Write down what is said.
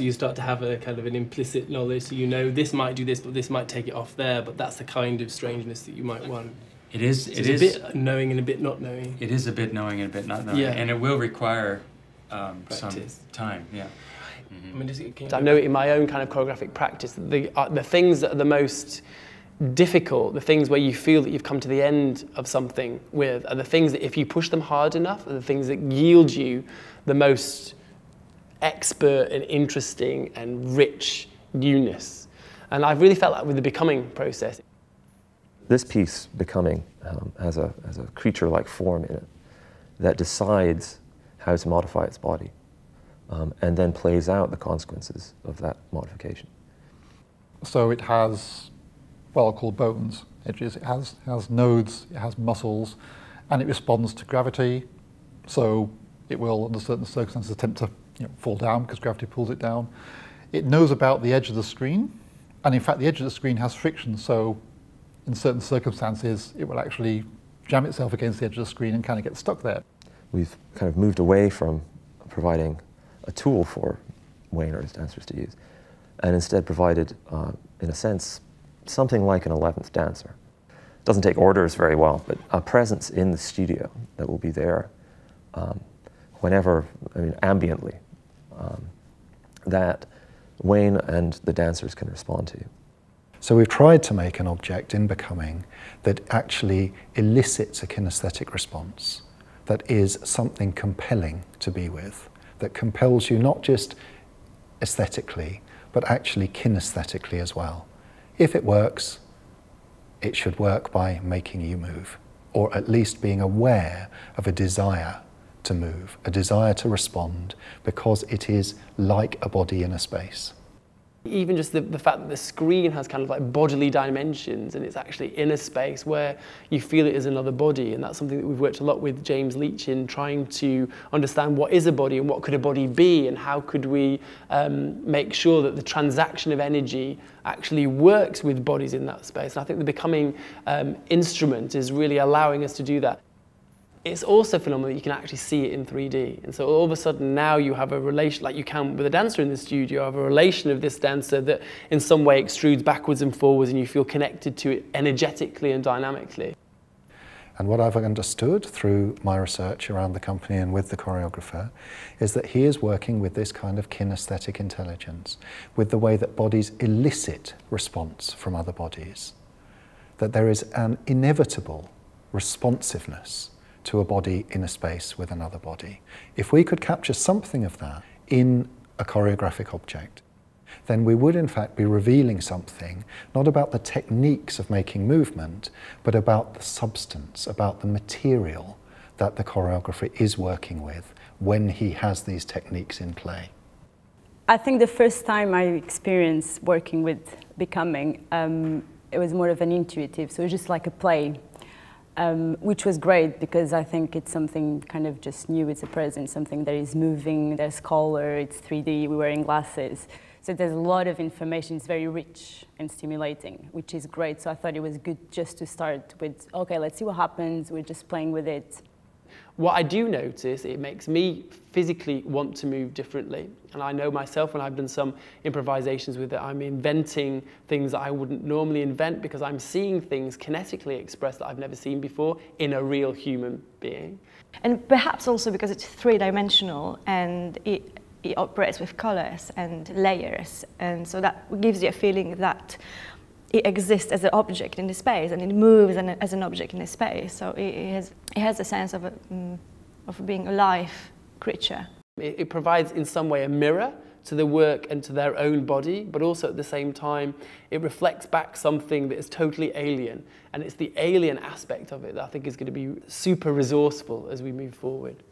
You start to have a kind of an implicit knowledge, so you know this might do this, but this might take it off there, but that's the kind of strangeness that you might want. It is. So it's a bit knowing and a bit not knowing. It is a bit knowing and a bit not knowing, yeah. And it will require some time. Yeah. Mm-hmm. I know in my own kind of choreographic practice, the things that are the most difficult, the things where you feel that you've come to the end of something with, are the things that if you push them hard enough, are the things that yield you the most expert and interesting and rich newness. And I've really felt that with the becoming process. This piece, Becoming, has a creature-like form in it that decides how to modify its body and then plays out the consequences of that modification. So it has what I'll call bones, edges. It has nodes, it has muscles, and it responds to gravity. So it will, under certain circumstances, attempt to fall down because gravity pulls it down. It knows about the edge of the screen, and in fact the edge of the screen has friction, so in certain circumstances it will actually jam itself against the edge of the screen and kind of get stuck there. We've kind of moved away from providing a tool for Wayne or his dancers to use, and instead provided, in a sense, something like an 11th dancer. Doesn't take orders very well, but a presence in the studio that will be there whenever, ambiently, that Wayne and the dancers can respond to. So we've tried to make an object in Becoming that actually elicits a kinesthetic response, that is something compelling to be with, that compels you not just aesthetically, but actually kinesthetically as well. If it works, it should work by making you move, or at least being aware of a desire to move, a desire to respond, because it is like a body in a space. Even just the fact that the screen has kind of like bodily dimensions and it's actually in a space where you feel it is another body, and that's something that we've worked a lot with James Leach in, trying to understand what is a body and what could a body be, and how could we make sure that the transaction of energy actually works with bodies in that space. And I think the Becoming instrument is really allowing us to do that. It's also phenomenal that you can actually see it in 3D. And so all of a sudden now you have a relation, like you can with a dancer in the studio, have a relation of this dancer that in some way extrudes backwards and forwards, and you feel connected to it energetically and dynamically. And what I've understood through my research around the company and with the choreographer is that he is working with this kind of kinesthetic intelligence, with the way that bodies elicit response from other bodies, that there is an inevitable responsiveness to a body in a space with another body. If we could capture something of that in a choreographic object, then we would in fact be revealing something, not about the techniques of making movement, but about the substance, about the material that the choreographer is working with when he has these techniques in play. I think the first time I experienced working with Becoming, it was more of an intuitive, so it was just like a play. Which was great because I think it's something kind of just new, it's a present, something that is moving, there's color, it's 3D, we're wearing glasses. So there's a lot of information, it's very rich and stimulating, which is great. So I thought it was good just to start with, okay, let's see what happens, we're just playing with it. What I do notice, it makes me physically want to move differently. And I know myself when I've done some improvisations with it, I'm inventing things that I wouldn't normally invent because I'm seeing things kinetically expressed that I've never seen before in a real human being. And perhaps also because it's three-dimensional and it operates with colors and layers. And so that gives you a feeling that it exists as an object in the space and it moves as an object in the space. So it has a sense of being a live creature. It provides in some way a mirror to the work and to their own body, but also at the same time it reflects back something that is totally alien, and it's the alien aspect of it that I think is going to be super resourceful as we move forward.